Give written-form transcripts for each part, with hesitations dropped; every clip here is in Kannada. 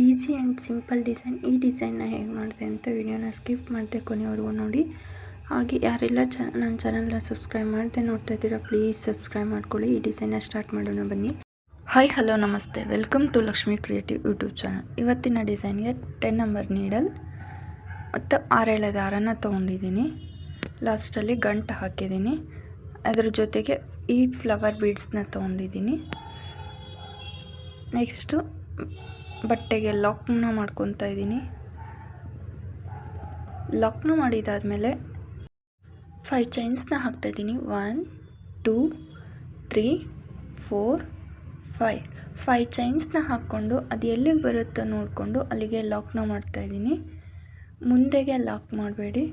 Easy and simple design. ಈ ಡಿಸೈನ್ನ ಹೇಗೆ ಮಾಡಿದೆ ಅಂತ ವಿಡಿಯೋನ ಸ್ಕಿಪ್ ಮಾಡದೆ ಕೊನೆವರೆಗೂ ನೋಡಿ. ಹಾಗೆ ಯಾರೆಲ್ಲ ನನ್ನ ಚಾನಲ್ನ ಸಬ್ಸ್ಕ್ರೈಬ್ ಮಾಡದೆ ನೋಡ್ತಾ ಇದ್ದೀರಾ ಪ್ಲೀಸ್ ಸಬ್ಸ್ಕ್ರೈಬ್ ಮಾಡ್ಕೊಳ್ಳಿ. ಈ ಡಿಸೈನ್ನ ಸ್ಟಾರ್ಟ್ ಮಾಡೋಣ ಬನ್ನಿ. ಹಾಯ್ ಹಲೋ ನಮಸ್ತೆ, welcome to Lakshmi creative YouTube channel. ಇವತ್ತಿನ ಡಿಸೈನ್ಗೆ 10 ನಂಬರ್ ನೀಡಲ್ ಮತ್ತು 6 ದಾರನ ತೊಗೊಂಡಿದ್ದೀನಿ. ಲಾಸ್ಟಲ್ಲಿ ಗಂಟು ಹಾಕಿದ್ದೀನಿ. ಅದ್ರ ಜೊತೆಗೆ ಈ ಫ್ಲವರ್ ಬೀಡ್ಸ್ನ ತೊಗೊಂಡಿದ್ದೀನಿ. ನೆಕ್ಸ್ಟು ಬಟ್ಟೆಗೆ ಲಾಕ್ನ ಮಾಡ್ಕೊತಾ ಇದ್ದೀನಿ. ಲಾಕ್ನ ಮಾಡಿದಾದಮೇಲೆ 5 ಚೈನ್ಸ್ನ ಹಾಕ್ತಾಯಿದ್ದೀನಿ. 1 2 3 4 5 ಚೈನ್ಸ್ನ ಹಾಕ್ಕೊಂಡು ಅದು ಎಲ್ಲಿಗೆ ಬರುತ್ತೋ ನೋಡಿಕೊಂಡು ಅಲ್ಲಿಗೆ ಲಾಕ್ನ ಮಾಡ್ತಾಯಿದ್ದೀನಿ. ಮುಂದೆಗೆ ಲಾಕ್ ಮಾಡಬೇಡಿ,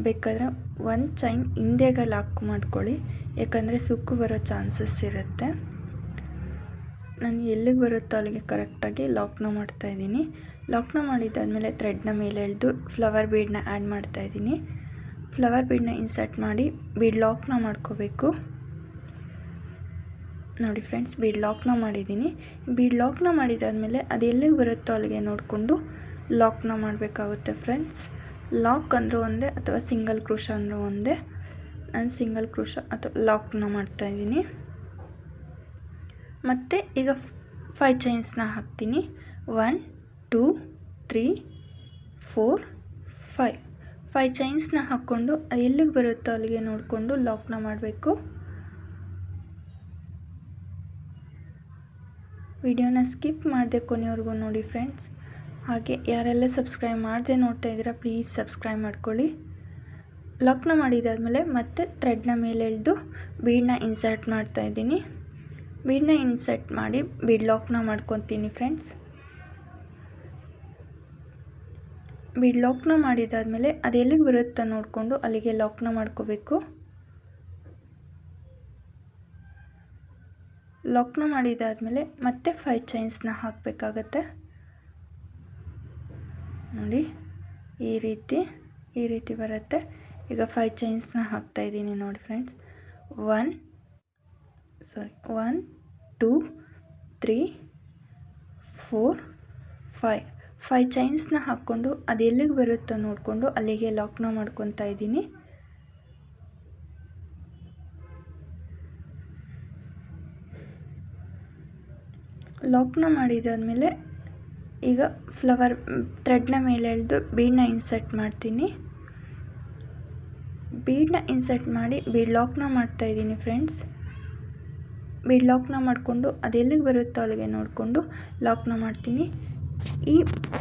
ಬೇಕಾದರೆ 1 ಚೈನ್ ಹಿಂದೆಗೆ ಲಾಕ್ ಮಾಡ್ಕೊಳ್ಳಿ, ಯಾಕಂದರೆ ಸುಕ್ಕು ಬರೋ ಚಾನ್ಸಸ್ ಇರುತ್ತೆ. ನಾನು ಎಲ್ಲಿಗೆ ಬರುತ್ತೋ ಅಲ್ಲಿಗೆ ಕರೆಕ್ಟಾಗಿ ಲಾಕ್ನ ಮಾಡ್ತಾಯಿದ್ದೀನಿ. ಲಾಕ್ನ ಮಾಡಿದ್ದಾದಮೇಲೆ ಥ್ರೆಡ್ನ ಮೇಲೆ ಎಳೆದು ಫ್ಲವರ್ ಬೀಡನ್ನ ಆ್ಯಡ್ ಮಾಡ್ತಾಯಿದ್ದೀನಿ. ಫ್ಲವರ್ ಬೀಡನ್ನ ಇನ್ಸರ್ಟ್ ಮಾಡಿ ಬೀಡ್ ಲಾಕ್ನ ಮಾಡ್ಕೋಬೇಕು. ನೋಡಿ ಫ್ರೆಂಡ್ಸ್, ಬೀಡ್ ಲಾಕ್ನ ಮಾಡಿದ್ದೀನಿ. ಬೀಡ್ ಲಾಕ್ನ ಮಾಡಿದಾದಮೇಲೆ ಅದು ಎಲ್ಲಿಗೆ ಬರುತ್ತೋ ಅಲ್ಲಿಗೆ ನೋಡಿಕೊಂಡು ಲಾಕ್ನ ಮಾಡಬೇಕಾಗುತ್ತೆ ಫ್ರೆಂಡ್ಸ್. ಲಾಕ್ ಅಂದರೂ ಒಂದೇ ಅಥವಾ ಸಿಂಗಲ್ ಕ್ರೋಶ ಅಂದರೂ ಒಂದೇ. ನಾನು ಸಿಂಗಲ್ ಕ್ರೋಶ ಅಥವಾ ಲಾಕ್ನ ಮಾಡ್ತಾಯಿದ್ದೀನಿ. ಮತ್ತು ಈಗ 5 ಚೈನ್ಸ್ನ ಹಾಕ್ತೀನಿ. 1 2 3 4 5 ಚೈನ್ಸ್ನ ಹಾಕ್ಕೊಂಡು ಅದು ಎಲ್ಲಿಗೆ ಬರುತ್ತೋ ಅಲ್ಲಿಗೆ ನೋಡಿಕೊಂಡು ಲಾಕ್ನ ಮಾಡಬೇಕು. ವಿಡಿಯೋನ ಸ್ಕಿಪ್ ಮಾಡದೆ ಕೊನೆವರೆಗೂ ನೋಡಿ ಫ್ರೆಂಡ್ಸ್. ಹಾಗೆ ಯಾರೆಲ್ಲ ಸಬ್ಸ್ಕ್ರೈಬ್ ಮಾಡದೆ ನೋಡ್ತಾ ಇದ್ದೀರಾ ಪ್ಲೀಸ್ ಸಬ್ಸ್ಕ್ರೈಬ್ ಮಾಡ್ಕೊಳ್ಳಿ. ಲಾಕ್ನ ಮಾಡಿದಾದಮೇಲೆ ಮತ್ತೆ ಥ್ರೆಡ್ನ ಮೇಲೆ ಎಳೆದು ಬೀಡನ್ನ ಇನ್ಸರ್ಟ್ ಮಾಡ್ತಾಯಿದ್ದೀನಿ. ಬೀಡನ್ನ ಇನ್ಸರ್ಟ್ ಮಾಡಿ ಬೀಡ್ ಲಾಕ್ನ ಮಾಡ್ಕೊತೀನಿ ಫ್ರೆಂಡ್ಸ್. ಬೀಡ್ ಲಾಕ್ನ ಮಾಡಿದಾದಮೇಲೆ ಅದು ಎಲ್ಲಿಗೆ ಬರುತ್ತೋ ನೋಡಿಕೊಂಡು ಅಲ್ಲಿಗೆ ಲಾಕ್ನ ಮಾಡ್ಕೋಬೇಕು. ಲಾಕ್ನ ಮಾಡಿದಾದಮೇಲೆ ಮತ್ತೆ 5 ಚೈನ್ಸ್ನ ಹಾಕಬೇಕಾಗತ್ತೆ. ನೋಡಿ ಈ ರೀತಿ ಬರುತ್ತೆ. ಈಗ 5 ಚೈನ್ಸ್ನ ಹಾಕ್ತಾಯಿದ್ದೀನಿ ನೋಡಿ ಫ್ರೆಂಡ್ಸ್. 1 2 3 4 5 ಚೈನ್ಸ್ನ ಹಾಕ್ಕೊಂಡು ಅದು ಎಲ್ಲಿಗೆ ಬರುತ್ತೋ ನೋಡಿಕೊಂಡು ಅಲ್ಲಿಗೆ ಲಾಕ್ನ ಮಾಡ್ಕೊತಾ ಇದ್ದೀನಿ. ಲಾಕ್ನ ಮಾಡಿದಾದಮೇಲೆ ಈಗ ಫ್ಲವರ್ ಥ್ರೆಡ್ನ ಮೇಲೆ ಎಳೆದು ಬೀಡನ್ನ ಇನ್ಸರ್ಟ್ ಮಾಡ್ತೀನಿ. ಬೀಡನ್ನ ಇನ್ಸರ್ಟ್ ಮಾಡಿ ಬೀಡ್ ಲಾಕ್ನ ಮಾಡ್ತಾಯಿದ್ದೀನಿ ಫ್ರೆಂಡ್ಸ್. ಬೀಡ್ ಲಾಕ್ನ ಮಾಡಿಕೊಂಡು ಅದು ಎಲ್ಲಿಗೆ ಬರುತ್ತೋ ಅಲ್ಲಿಗೆ ನೋಡಿಕೊಂಡು ಲಾಕ್ನ ಮಾಡ್ತೀನಿ. ಈ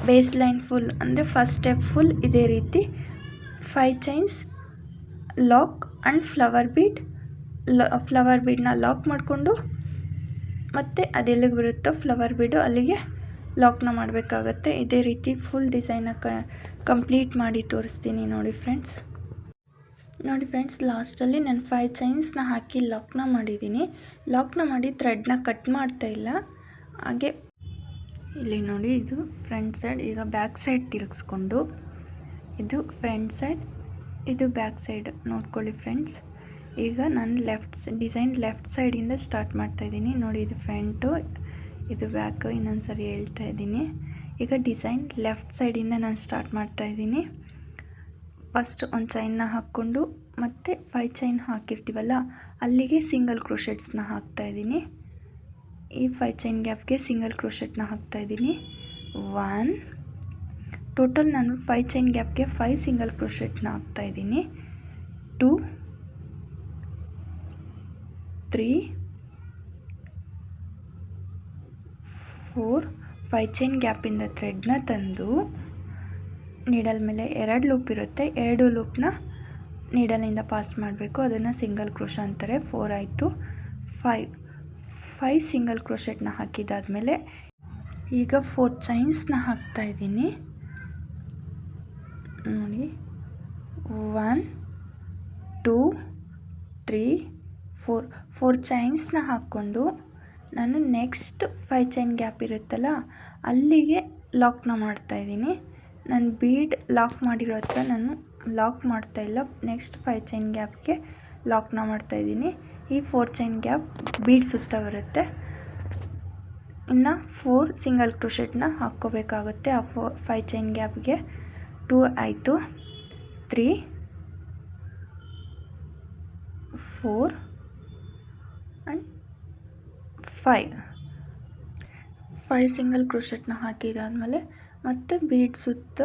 ಬೇಸ್ ಲೈನ್ ಫುಲ್ ಅಂದರೆ ಫಸ್ಟ್ ಸ್ಟೆಪ್ ಫುಲ್ ಇದೇ ರೀತಿ 5 ಚೈನ್ಸ್ ಲಾಕ್ ಆ್ಯಂಡ್ ಫ್ಲವರ್ ಬೀಡನ್ನ ಲಾಕ್ ಮಾಡಿಕೊಂಡು ಮತ್ತು ಅದೆಲ್ಲಿಗೆ ಬರುತ್ತೋ ಫ್ಲವರ್ ಬೀಡು ಅಲ್ಲಿಗೆ ಲಾಕ್ನ ಮಾಡಬೇಕಾಗತ್ತೆ. ಇದೇ ರೀತಿ ಫುಲ್ ಡಿಸೈನ ಕಂಪ್ಲೀಟ್ ಮಾಡಿ ತೋರಿಸ್ತೀನಿ ನೋಡಿ ಫ್ರೆಂಡ್ಸ್. ನೋಡಿ ಫ್ರೆಂಡ್ಸ್, ಲಾಸ್ಟಲ್ಲಿ ನಾನು 5 ಚೈನ್ಸ್ನ ಹಾಕಿ ಲಾಕ್ನ ಮಾಡಿದ್ದೀನಿ. ಲಾಕ್ನ ಮಾಡಿ ಥ್ರೆಡ್ನ ಕಟ್ ಮಾಡ್ತಾ ಇಲ್ಲ. ಹಾಗೆ ಇಲ್ಲಿ ನೋಡಿ, ಇದು ಫ್ರಂಟ್ ಸೈಡ್. ಈಗ ಬ್ಯಾಕ್ ಸೈಡ್ ತಿರುಗಿಸ್ಕೊಂಡು ಇದು ಫ್ರಂಟ್ ಸೈಡ್, ಇದು ಬ್ಯಾಕ್ ಸೈಡ್ ನೋಡ್ಕೊಳ್ಳಿ ಫ್ರೆಂಡ್ಸ್. ಈಗ ನಾನು ಡಿಸೈನ್ ಲೆಫ್ಟ್ ಸೈಡಿಂದ ಸ್ಟಾರ್ಟ್ ಮಾಡ್ತಾಯಿದ್ದೀನಿ. ನೋಡಿ, ಇದು ಫ್ರಂಟು, ಇದು ಬ್ಯಾಕು. ಇನ್ನೊಂದು ಸರಿ ಹೇಳ್ತಾ ಇದ್ದೀನಿ. ಈಗ ಡಿಸೈನ್ ಲೆಫ್ಟ್ ಸೈಡಿಂದ ನಾನು ಸ್ಟಾರ್ಟ್ ಮಾಡ್ತಾಯಿದ್ದೀನಿ. ಫಸ್ಟ್ ಒಂದು ಚೈನ್ನ ಹಾಕ್ಕೊಂಡು ಮತ್ತು 5 ಚೈನ್ ಹಾಕಿರ್ತೀವಲ್ಲ ಅಲ್ಲಿಗೆ ಸಿಂಗಲ್ ಕ್ರೋಶೆಟ್ಸ್ನ ಹಾಕ್ತಾಯಿದ್ದೀನಿ. ಈ 5 ಚೈನ್ ಗ್ಯಾಪ್ಗೆ ಸಿಂಗಲ್ ಕ್ರೋಶೆಟ್ನ ಹಾಕ್ತಾಯಿದ್ದೀನಿ. 1 ಟೋಟಲ್ ನಾನು 5 ಚೈನ್ ಗ್ಯಾಪ್ಗೆ 5 ಸಿಂಗಲ್ ಕ್ರೋಶೆಟ್ನ ಹಾಕ್ತಾಯಿದ್ದೀನಿ. 2 3 4 5 ಚೈನ್ ಗ್ಯಾಪಿಂದ ಥ್ರೆಡ್ನ ತಂದು ನೀಡಲ್ ಮೇಲೆ 2 ಲೂಪ್ ಇರುತ್ತೆ, 2 ಲೂಪ್ನ ನೀಡಲಿಂದ ಪಾಸ್ ಮಾಡಬೇಕು. ಅದನ್ನು ಸಿಂಗಲ್ ಕ್ರೋಶ ಅಂತಾರೆ. 4 ಆಯಿತು. 5 ಸಿಂಗಲ್ ಕ್ರೋಶೆಟ್ನ ಹಾಕಿದಾದಮೇಲೆ ಈಗ 4 ಚೈನ್ಸ್ನ ಹಾಕ್ತಾಯಿದ್ದೀನಿ. ನೋಡಿ, 1 2 3 4 ಚೈನ್ಸ್ನ ಹಾಕ್ಕೊಂಡು ನಾನು ನೆಕ್ಸ್ಟ್ 5 ಚೈನ್ ಗ್ಯಾಪ್ ಇರುತ್ತಲ್ಲ ಅಲ್ಲಿಗೆ ಲಾಕ್ನ ಮಾಡ್ತಾಯಿದ್ದೀನಿ. ನಾನು ಬೀಡ್ ಲಾಕ್ ಮಾಡಿರೋ ಹತ್ರ ನಾನು ಲಾಕ್ ಮಾಡ್ತಾಯಿಲ್ಲ. ನೆಕ್ಸ್ಟ್ 5 ಚೈನ್ ಗ್ಯಾಪ್ಗೆ ಲಾಕ್ನ ಮಾಡ್ತಾಯಿದ್ದೀನಿ. ಈ 4 ಚೈನ್ ಗ್ಯಾಪ್ ಬೀಡ್ ಸುತ್ತ ಬರುತ್ತೆ. ಇನ್ನು 4 ಸಿಂಗಲ್ ಕ್ರೋಶೆಟ್ನ ಹಾಕ್ಕೋಬೇಕಾಗುತ್ತೆ. ಆ 5 ಚೈನ್ ಗ್ಯಾಪ್ಗೆ 2 ಆಯಿತು, 3 4 ಆ್ಯಂಡ್ 5 ಸಿಂಗಲ್ ಕ್ರೋಶೆಟ್ನ ಹಾಕಿದಾದಮೇಲೆ ಮತ್ತೆ ಬೀಡ್ ಸುತ್ತ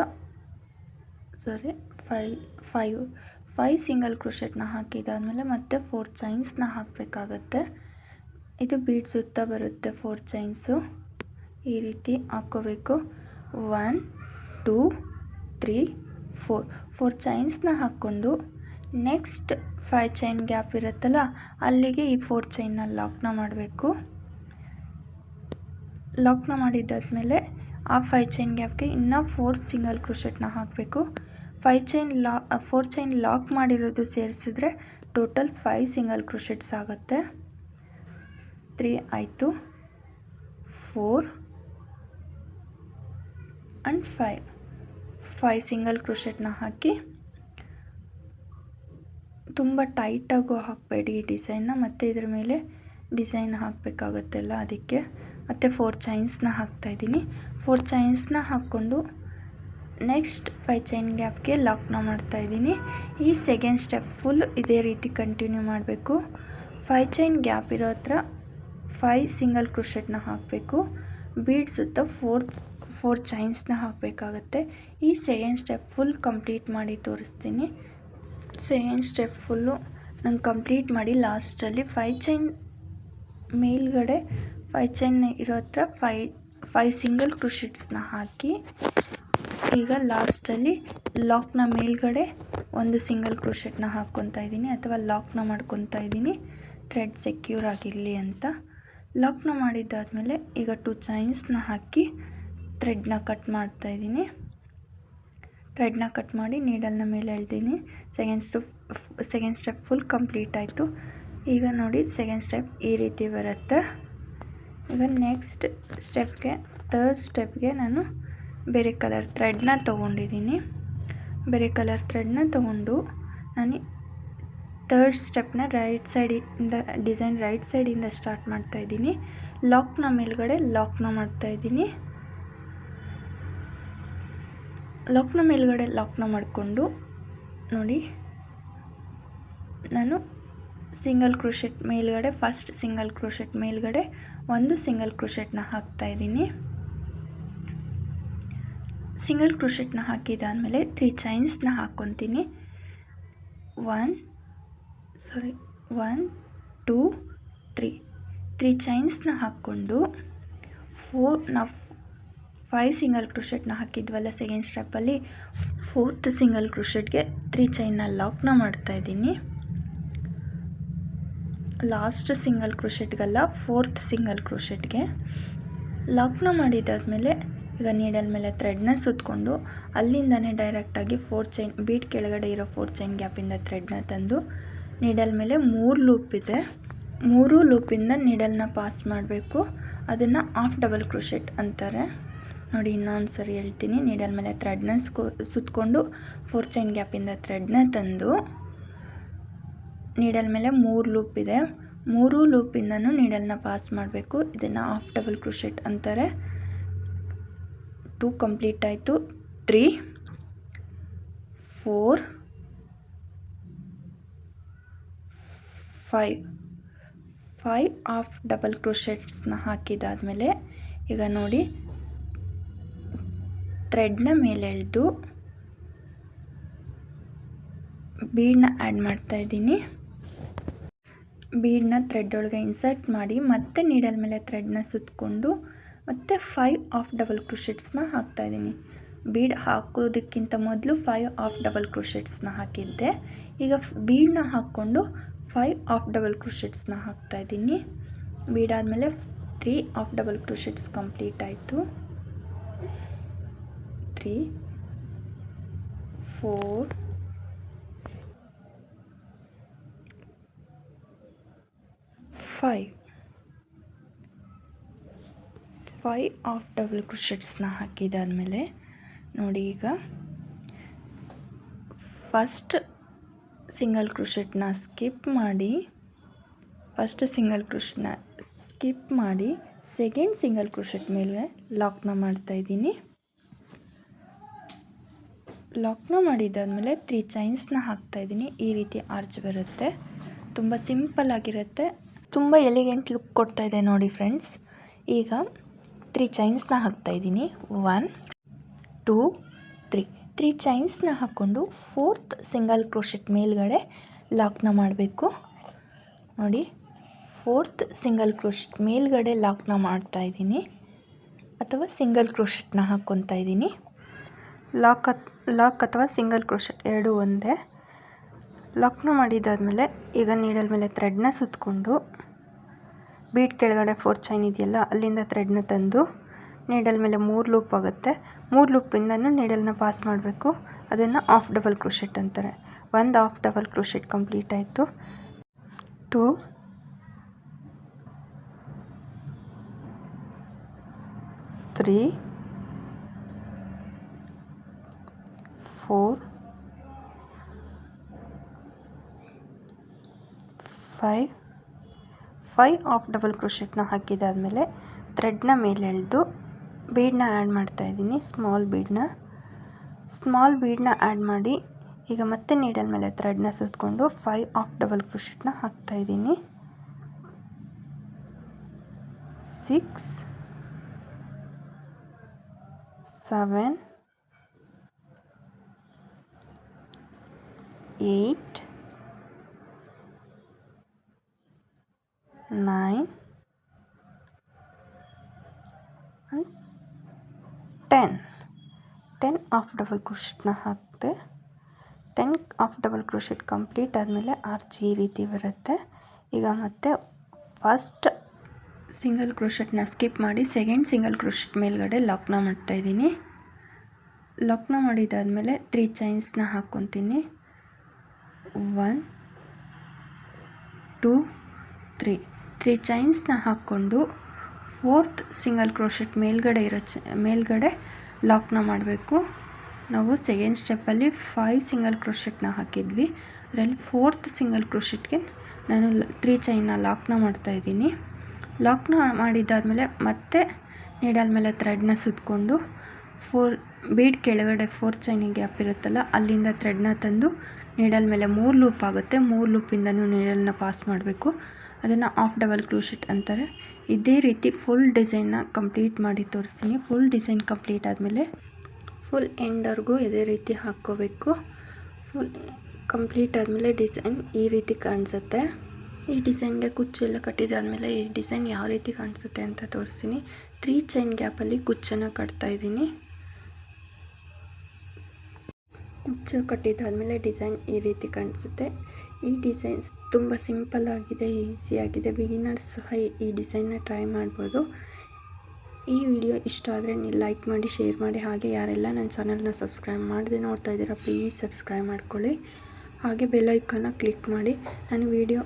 ಫೈವ್ ಸಿಂಗಲ್ ಕ್ರೋಶೆಟ್ನ ಹಾಕಿದಾದಮೇಲೆ ಮತ್ತೆ 4 ಚೈನ್ಸ್ನ ಹಾಕಬೇಕಾಗತ್ತೆ. ಇದು ಬೀಡ್ ಸುತ್ತ ಬರುತ್ತೆ 4 ಚೈನ್ಸು. ಈ ರೀತಿ ಹಾಕ್ಕೋಬೇಕು. 1 2 3 4 ಚೈನ್ಸ್ನ ಹಾಕ್ಕೊಂಡು ನೆಕ್ಸ್ಟ್ 5 ಚೈನ್ ಗ್ಯಾಪ್ ಇರುತ್ತಲ್ಲ ಅಲ್ಲಿಗೆ ಈ 4 ಚೈನ್ನ ಲಾಕ್ನ ಮಾಡಬೇಕು. ಲಾಕ್ನ ಮಾಡಿದ್ದಾದಮೇಲೆ ಆ 5 ಚೈನ್ ಗ್ಯಾಪ್ಗೆ ಇನ್ನೂ 4 ಸಿಂಗಲ್ ಕ್ರೋಶೆಟ್ನ ಹಾಕಬೇಕು. 4 ಚೈನ್ ಲಾಕ್ ಮಾಡಿರೋದು ಸೇರಿಸಿದ್ರೆ ಟೋಟಲ್ 5 ಸಿಂಗಲ್ ಕ್ರೋಶೆಟ್ಸ್ ಆಗುತ್ತೆ. 3 ಆಯಿತು, 4 ಆ್ಯಂಡ್ 5 ಸಿಂಗಲ್ ಕ್ರೋಶೆಟ್ನ ಹಾಕಿ, ತುಂಬ ಟೈಟಾಗೂ ಹಾಕಬೇಡಿ ಈ ಡಿಸೈನ್ನ, ಮತ್ತು ಇದ್ರ ಮೇಲೆ ಡಿಸೈನ್ ಹಾಕಬೇಕಾಗತ್ತೆಲ್ಲ ಅದಕ್ಕೆ. ಮತ್ತು 4 ಚೈನ್ಸ್ನ ಹಾಕ್ತಾಯಿದ್ದೀನಿ. 4 ಚೈನ್ಸ್ನ ಹಾಕ್ಕೊಂಡು ನೆಕ್ಸ್ಟ್ 5 ಚೈನ್ ಗ್ಯಾಪ್ಗೆ ಲಾಕ್ನ ಮಾಡ್ತಾಯಿದ್ದೀನಿ. ಈ ಸೆಕೆಂಡ್ ಸ್ಟೆಪ್ ಫುಲ್ ಇದೇ ರೀತಿ ಕಂಟಿನ್ಯೂ ಮಾಡಬೇಕು. 5 ಚೈನ್ ಗ್ಯಾಪ್ ಇರೋ ಹತ್ರ 5 ಸಿಂಗಲ್ ಕ್ರೋಶೆಟ್ನ ಹಾಕಬೇಕು. ಬೀಡ್ ಸುತ್ತ 4 ಚೈನ್ಸ್ನ ಹಾಕಬೇಕಾಗತ್ತೆ. ಈ ಸೆಕೆಂಡ್ ಸ್ಟೆಪ್ ಫುಲ್ ಕಂಪ್ಲೀಟ್ ಮಾಡಿ ತೋರಿಸ್ತೀನಿ. ಸೆಕೆಂಡ್ ಸ್ಟೆಪ್ ಫುಲ್ಲು ನಾನು ಕಂಪ್ಲೀಟ್ ಮಾಡಿ ಲಾಸ್ಟಲ್ಲಿ 5 ಚೈನ್ ಮೇಲ್ಗಡೆ 5 ಚೈನ್ ಇರೋ ಹತ್ರ 5 ಸಿಂಗಲ್ ಕ್ರೋಶೆಟ್ಸ್ನ ಹಾಕಿ, ಈಗ ಲಾಸ್ಟಲ್ಲಿ ಲಾಕ್ನ ಮೇಲ್ಗಡೆ 1 ಸಿಂಗಲ್ ಕ್ರೋಶೆಟ್ನ ಹಾಕ್ಕೊತಾ ಇದ್ದೀನಿ ಅಥವಾ ಲಾಕ್ನ ಮಾಡ್ಕೊತಾ ಇದ್ದೀನಿ, ಥ್ರೆಡ್ ಸೆಕ್ಯೂರ್ ಆಗಿರಲಿ ಅಂತ. ಲಾಕ್ನ ಮಾಡಿದ್ದಾದಮೇಲೆ ಈಗ 2 ಚೈನ್ಸ್ನ ಹಾಕಿ ಥ್ರೆಡ್ನ ಕಟ್ ಮಾಡ್ತಾಯಿದ್ದೀನಿ. ಥ್ರೆಡ್ನ ಕಟ್ ಮಾಡಿ ನೀಡಲ್ನ ಮೇಲೆ ಎಳ್ತೀನಿ. ಸೆಕೆಂಡ್ ಸ್ಟೆಪ್ ಫುಲ್ ಕಂಪ್ಲೀಟ್ ಆಯಿತು. ಈಗ ನೋಡಿ ಸೆಕೆಂಡ್ ಸ್ಟೆಪ್ ಈ ರೀತಿ ಬರುತ್ತೆ. ಈಗ ನೆಕ್ಸ್ಟ್ ಸ್ಟೆಪ್ಗೆ ಥರ್ಡ್ ಸ್ಟೆಪ್ಗೆ ನಾನು ಬೇರೆ ಕಲರ್ ಥ್ರೆಡ್ನ ತೊಗೊಂಡಿದ್ದೀನಿ. ಬೇರೆ ಕಲರ್ ಥ್ರೆಡ್ನ ತೊಗೊಂಡು ನಾನು ಥರ್ಡ್ ಸ್ಟೆಪ್ನ ರೈಟ್ ಸೈಡಿಂದ ಡಿಸೈನ್ ರೈಟ್ ಸೈಡಿಂದ ಸ್ಟಾರ್ಟ್ ಮಾಡ್ತಾಯಿದ್ದೀನಿ. ಲಾಕ್ನ ಮೇಲ್ಗಡೆ ಲಾಕ್ನ ಮಾಡ್ತಾಯಿದ್ದೀನಿ. ಲಾಕ್ನ ಮೇಲ್ಗಡೆ ಲಾಕ್ನ ಮಾಡಿಕೊಂಡು ನೋಡಿ ನಾನು ಸಿಂಗಲ್ ಕ್ರೋಶೆಟ್ ಮೇಲ್ಗಡೆ ಫಸ್ಟ್ ಸಿಂಗಲ್ ಕ್ರೋಶೆಟ್ ಮೇಲ್ಗಡೆ 1 ಸಿಂಗಲ್ ಕ್ರೋಶೆಟ್ನ ಹಾಕ್ತಾಯಿದ್ದೀನಿ. ಸಿಂಗಲ್ ಕ್ರೋಶೆಟ್ನ ಹಾಕಿದಾದಮೇಲೆ 3 ಚೈನ್ಸ್ನ ಹಾಕ್ಕೊತೀನಿ. 1 2 3 ಚೈನ್ಸ್ನ ಹಾಕ್ಕೊಂಡು 5 ಸಿಂಗಲ್ ಕ್ರೋಶೆಟ್ನ ಹಾಕಿದ್ವಲ್ಲ ಸೆಕೆಂಡ್ ಸ್ಟೆಪ್ಪಲ್ಲಿ, 4th ಸಿಂಗಲ್ ಕ್ರೋಶೆಟ್ಗೆ 3 ಚೈನ್ನ ಲಾಕ್ನ ಮಾಡ್ತಾಯಿದ್ದೀನಿ. ಲಾಸ್ಟ್ ಸಿಂಗಲ್ ಕ್ರೋಶೆಟ್ಗಲ್ಲ 4th ಸಿಂಗಲ್ ಕ್ರೋಶೆಟ್ಗೆ ಲಾಕ್ನ ಮಾಡಿದಾದಮೇಲೆ ಈಗ ನೀಡಲ್ ಮೇಲೆ ಥ್ರೆಡ್ನ ಸುತ್ತಕೊಂಡು ಅಲ್ಲಿಂದನೇ ಡೈರೆಕ್ಟಾಗಿ 4 ಚೈನ್ ಬೀಟ್ ಕೆಳಗಡೆ ಇರೋ 4 ಚೈನ್ ಗ್ಯಾಪಿಂದ ಥ್ರೆಡ್ನ ತಂದು ನೀಡಲ್ ಮೇಲೆ 3 ಲೂಪ್ ಇದೆ, 3 ಲೂಪಿಂದ ನೀಡಲ್ನ ಪಾಸ್ ಮಾಡಬೇಕು. ಅದನ್ನು ಹಾಫ್ ಡಬಲ್ ಕ್ರೋಶೆಟ್ ಅಂತಾರೆ. ನೋಡಿ ಇನ್ನೊಂದು ಸರಿ ಹೇಳ್ತೀನಿ. ನೀಡಲ್ ಮೇಲೆ ಥ್ರೆಡ್ನ ಸುತ್ತಕೊಂಡು 4 ಚೈನ್ ಗ್ಯಾಪಿಂದ ಥ್ರೆಡ್ನ ತಂದು ನೀಡಲ್ ಮೇಲೆ 3 ಲೂಪ್ ಇದೆ, 3 ಲೂಪಿಂದನೂ ನೀಡಲ್ನ ಪಾಸ್ ಮಾಡಬೇಕು. ಇದನ್ನು ಹಾಫ್ ಡಬಲ್ ಕ್ರೋಶೆಟ್ ಅಂತಾರೆ. 2 ಕಂಪ್ಲೀಟ್ ಆಯಿತು. 3 4 5 ಹಾಫ್ ಡಬಲ್ ಕ್ರೋಶೆಟ್ಸ್ನ ಹಾಕಿದಾದಮೇಲೆ ಈಗ ನೋಡಿ ಥ್ರೆಡ್ನ ಮೇಲೆ ಎಳೆದು ಬೀಡನ್ನ ಆ್ಯಡ್ ಮಾಡ್ತಾಯಿದ್ದೀನಿ. ಬೀಡನ್ನ ಥ್ರೆಡ್ ಒಳಗೆ ಇನ್ಸರ್ಟ್ ಮಾಡಿ ಮತ್ತೆ ನೀಡಲ್ ಮೇಲೆ ಥ್ರೆಡ್ನ ಸುತ್ತಕೊಂಡು ಮತ್ತೆ 5 ಹಾಫ್ ಡಬಲ್ ಕ್ರೋಶೆಟ್ಸ್ನ ಹಾಕ್ತಾಯಿದ್ದೀನಿ. ಬೀಡ್ ಹಾಕೋದಕ್ಕಿಂತ ಮೊದಲು 5 ಹಾಫ್ ಡಬಲ್ ಕ್ರೋಶೆಟ್ಸ್ನ ಹಾಕಿದ್ದೆ. ಈಗ ಬೀಡನ್ನ ಹಾಕ್ಕೊಂಡು 5 ಹಾಫ್ ಡಬಲ್ ಕ್ರೋಶೆಟ್ಸ್ನ ಹಾಕ್ತಾಯಿದ್ದೀನಿ. ಬೀಡಾದಮೇಲೆ 3 ಹಾಫ್ ಡಬಲ್ ಕ್ರೋಶೆಟ್ಸ್ ಕಂಪ್ಲೀಟ್ ಆಯಿತು. 3 4 5 ಹಾಫ್ ಡಬಲ್ ಕ್ರೋಶೆಟ್ಸ್ನ ಹಾಕಿದಾದಮೇಲೆ ನೋಡಿ ಈಗ ಫಸ್ಟ್ ಸಿಂಗಲ್ ಕ್ರೋಶೆಟ್ನ ಸ್ಕಿಪ್ ಮಾಡಿ ಸೆಕೆಂಡ್ ಸಿಂಗಲ್ ಕ್ರೋಶೆಟ್ ಮೇಲೆ ಲಾಕ್ನ ಮಾಡ್ತಾಯಿದ್ದೀನಿ. ಲಾಕ್ನ ಮಾಡಿದ್ದಾದಮೇಲೆ 3 ಚೈನ್ಸ್ನ ಹಾಕ್ತಾಯಿದ್ದೀನಿ. ಈ ರೀತಿ ಆರ್ಚ್ ಬರುತ್ತೆ, ತುಂಬ ಸಿಂಪಲ್ ಆಗಿರುತ್ತೆ, ತುಂಬ ಎಲಿಗೆಂಟ್ ಲುಕ್ ಕೊಡ್ತಾಯಿದೆ ನೋಡಿ ಫ್ರೆಂಡ್ಸ್. ಈಗ 3 ಚೈನ್ಸ್ನ ಹಾಕ್ತಾಯಿದ್ದೀನಿ. 1 2 3 ಚೈನ್ಸ್ನ ಹಾಕ್ಕೊಂಡು 4th ಸಿಂಗಲ್ ಕ್ರೋಶೆಟ್ ಮೇಲ್ಗಡೆ ಲಾಕ್ನ ಮಾಡಬೇಕು. ನೋಡಿ 4th ಸಿಂಗಲ್ ಕ್ರೋಶೆಟ್ ಮೇಲ್ಗಡೆ ಲಾಕ್ನ ಮಾಡ್ತಾಯಿದ್ದೀನಿ, ಅಥವಾ ಸಿಂಗಲ್ ಕ್ರೋಶೆಟ್ನ ಹಾಕ್ಕೊತಾ ಇದ್ದೀನಿ. ಲಾಕ್ ಅಥವಾ ಸಿಂಗಲ್ ಕ್ರೋಶೆಟ್ ಎರಡೂ ಒಂದೇ. ಲಾಕ್ನ ಮಾಡಿದ್ದಾದಮೇಲೆ ಈಗ ನೀಡಲ್ ಮೇಲೆ ಥ್ರೆಡ್ನ ಸುತ್ತಕೊಂಡು ಬೀಡ್ ಕೆಳಗಡೆ 4 ಚೈನ್ ಇದೆಯಲ್ಲ ಅಲ್ಲಿಂದ ಥ್ರೆಡ್ನ ತಂದು ನೀಡಲ್ ಮೇಲೆ 3 ಲೂಪ್ ಆಗುತ್ತೆ. 3 ಲೂಪಿಂದನೂ ನೀಡಲ್ನ ಪಾಸ್ ಮಾಡಬೇಕು. ಅದನ್ನು ಹಾಫ್ ಡಬಲ್ ಕ್ರೋಶೆಟ್ ಅಂತಾರೆ. ಒಂದು ಹಾಫ್ ಡಬಲ್ ಕ್ರೋಶೆಟ್ ಕಂಪ್ಲೀಟ್ ಆಯಿತು. 2 3 4 5 ಹಾಫ್ ಡಬಲ್ ಕ್ರೋಶೆಟ್ನ ಹಾಕಿದಾದಮೇಲೆ ಥ್ರೆಡ್ನ ಮೇಲೆ ಎಳೆದು ಬೀಡನ್ನ ಆ್ಯಡ್ ಮಾಡ್ತಾಯಿದ್ದೀನಿ. ಸ್ಮಾಲ್ ಬೀಡನ್ನ ಆ್ಯಡ್ ಮಾಡಿ ಈಗ ಮತ್ತೆ ನೀಡಲ್ ಮೇಲೆ ಥ್ರೆಡ್ನ ಸುತ್ತಕೊಂಡು 5 ಹಾಫ್ ಡಬಲ್ ಕ್ರೋಶೆಟ್ನ ಹಾಕ್ತಾಯಿದ್ದೀನಿ. 6 7 8 9 and 10 ಹಾಫ್ ಡಬಲ್ ಕ್ರೋಶೆಟ್ನ ಹಾಕಿದೆ. 10 ಹಾಫ್ ಡಬಲ್ ಕ್ರೋಶೆಟ್ ಕಂಪ್ಲೀಟ್ ಆದಮೇಲೆ ಆರ್ಚ್ ಈ ರೀತಿ ಬರುತ್ತೆ. ಈಗ ಮತ್ತೆ ಫಸ್ಟ್ ಸಿಂಗಲ್ ಕ್ರೋಶೆಟ್ನ ಸ್ಕಿಪ್ ಮಾಡಿ ಸೆಕೆಂಡ್ ಸಿಂಗಲ್ ಕ್ರೋಶೆಟ್ ಮೇಲ್ಗಡೆ ಲಾಕ್ನ ಮಾಡ್ತಾಯಿದ್ದೀನಿ. ಲಾಕ್ನ ಮಾಡಿದಾದಮೇಲೆ 3 ಚೈನ್ಸ್ನ ಹಾಕ್ಕೊತೀನಿ. 1 2 3 ಚೈನ್ಸ್ನ ಹಾಕ್ಕೊಂಡು 4th ಸಿಂಗಲ್ ಕ್ರೋಶೆಟ್ ಮೇಲ್ಗಡೆ ಲಾಕ್ನ ಮಾಡಬೇಕು. ನಾವು ಸೆಕೆಂಡ್ ಸ್ಟೆಪ್ಪಲ್ಲಿ 5 ಸಿಂಗಲ್ ಕ್ರೋಶೆಟ್ನ ಹಾಕಿದ್ವಿ. ಅದರಲ್ಲಿ 4th ಸಿಂಗಲ್ ಕ್ರೋಶೆಟ್ಗೆ ನಾನು 3 ಚೈನ್ನ ಲಾಕ್ನ ಮಾಡ್ತಾಯಿದ್ದೀನಿ. ಲಾಕ್ನ ಮಾಡಿದ್ದಾದಮೇಲೆ ಮತ್ತೆ ನೀಡಲ್ ಮೇಲೆ ಥ್ರೆಡ್ನ ಸುತ್ತಕೊಂಡು ಬೀಡ್ ಕೆಳಗಡೆ 4 ಚೈನಿಗೆ ಗ್ಯಾಪ್ ಇರುತ್ತಲ್ಲ ಅಲ್ಲಿಂದ ಥ್ರೆಡ್ನ ತಂದು ನೀಡಲ್ ಮೇಲೆ 3 ಲೂಪ್ ಆಗುತ್ತೆ. 3 ಲೂಪಿಂದನೂ ನೀಡಲ್ನ ಪಾಸ್ ಮಾಡಬೇಕು. ಅದನ್ನು ಹಾಫ್ ಡಬಲ್ ಕ್ರೋಶೆಟ್ ಅಂತಾರೆ. ಇದೇ ರೀತಿ ಫುಲ್ ಡಿಸೈನ್ನ ಕಂಪ್ಲೀಟ್ ಮಾಡಿ ತೋರಿಸ್ತೀನಿ. ಫುಲ್ ಡಿಸೈನ್ ಕಂಪ್ಲೀಟ್ ಆದಮೇಲೆ ಫುಲ್ ಎಂಡ್ವರೆಗೂ ಇದೇ ರೀತಿ ಹಾಕ್ಕೋಬೇಕು. ಫುಲ್ ಕಂಪ್ಲೀಟ್ ಆದಮೇಲೆ ಡಿಸೈನ್ ಈ ರೀತಿ ಕಾಣಿಸುತ್ತೆ. ಈ ಡಿಸೈನ್ಗೆ ಕುಚ್ಚೆಲ್ಲ ಕಟ್ಟಿದಾದಮೇಲೆ ಈ ಡಿಸೈನ್ ಯಾವ ರೀತಿ ಕಾಣಿಸುತ್ತೆ ಅಂತ ತೋರಿಸ್ತೀನಿ. 3 ಚೈನ್ ಗ್ಯಾಪಲ್ಲಿ ಕುಚ್ಚನ್ನು ಕಟ್ತಾಯಿದ್ದೀನಿ. ಕುಚ್ಚು ಕಟ್ಟಿದಾದಮೇಲೆ ಡಿಸೈನ್ ಈ ರೀತಿ ಕಾಣಿಸುತ್ತೆ. ಈ ಡಿಸೈನ್ಸ್ ತುಂಬ ಸಿಂಪಲ್ ಆಗಿದೆ, ಈಸಿಯಾಗಿದೆ. ಬಿಗಿನರ್ಸ್ ಸಹ ಈ ಡಿಸೈನ್ನ ಟ್ರೈ ಮಾಡ್ಬೋದು. ಈ ವಿಡಿಯೋ ಇಷ್ಟ ಆದರೆ ನೀವು ಲೈಕ್ ಮಾಡಿ, ಶೇರ್ ಮಾಡಿ. ಹಾಗೆ ಯಾರೆಲ್ಲ ನನ್ನ ಚಾನಲ್ನ ಸಬ್ಸ್ಕ್ರೈಬ್ ಮಾಡದೆ ನೋಡ್ತಾ ಇದ್ದೀರಾ ಪ್ಲೀಸ್ ಸಬ್ಸ್ಕ್ರೈಬ್ ಮಾಡ್ಕೊಳ್ಳಿ. ಹಾಗೆ ಬೆಲ್ ಐಕಾನ್ನ ಕ್ಲಿಕ್ ಮಾಡಿ. ನಾನು ವಿಡಿಯೋ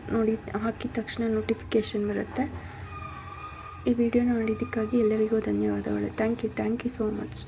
ಹಾಕಿದ ತಕ್ಷಣ ನೋಟಿಫಿಕೇಷನ್ ಬರುತ್ತೆ. ಈ ವಿಡಿಯೋ ನೋಡಿದ್ದಕ್ಕಾಗಿ ಎಲ್ಲರಿಗೂ ಧನ್ಯವಾದಗಳು. Thank you so much.